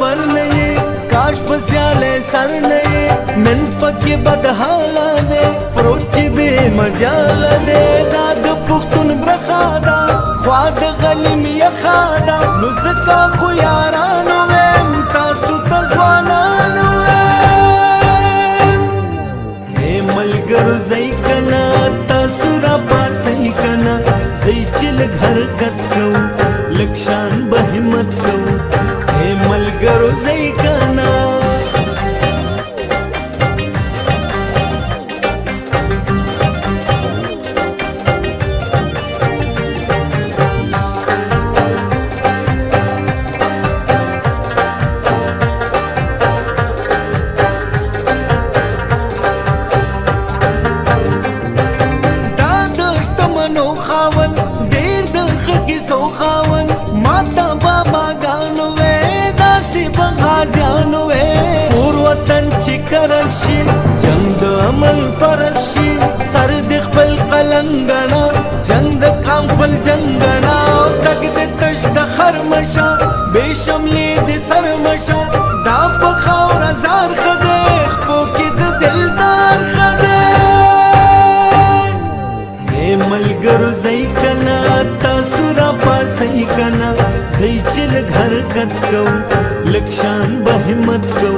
خبر نہیں کاش پسیالے سر نہیں نن پکی بدحالا دے پروچی بے مجال دے داد پختون برخادا خواد غلیم یخادا نزکا خویارانو ویم تاسو تزوانانو ویم اے ملگر زی کنا تاسو را پاسی کنا زی چلگ حرکت کو لکشان بہمت کو اے ملگرو زی کنا سو خاون ماتا بابا گانو وے داسی بغازیانو وے پور وطن چکرش شی جنگ عمل فرش شی سر دخ پل قلنگنا جنگ کام پل جنگنا تک دے تشت خرمشا بے شملی دے سرمشا دا پخاور ازار خدے خپوکی دے دلدار خدے اے ملگر زی کنا تاسو را پاسی کنا زی چلگ حرکت کو لکشان بہمت کو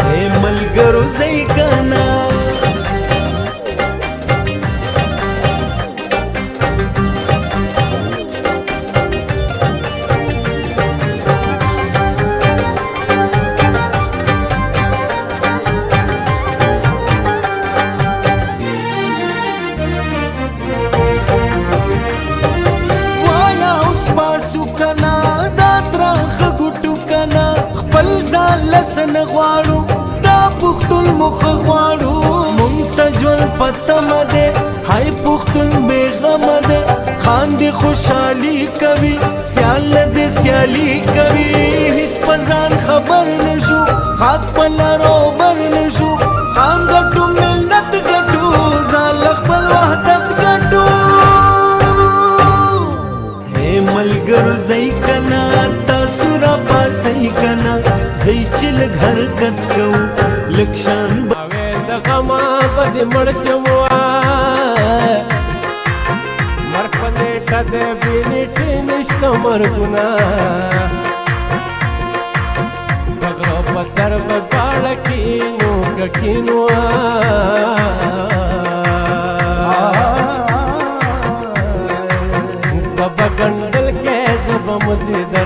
اے ملگرو زی کنا لسن غواړو دا پختون مخ غواړو منتجل پتم دے ہائی پختون بے غم دے خاندی خوشحالی کوي سیال دے سیالی کوي ہس پزان خبر نشو خاک پلارو بر نشو خان گٹو ملت گٹو زالخ پل وحدت گٹو اے ملگر زی کنا تاسو را پاسی کنا زی چلگ حرکت کو لکشان باوید غما بدی مرشوا مرک پنیٹا دے بینیٹی نشتا مرگونا بغرو پتر بگاڑکینو ککینوا بابا گندل کے زبا مزید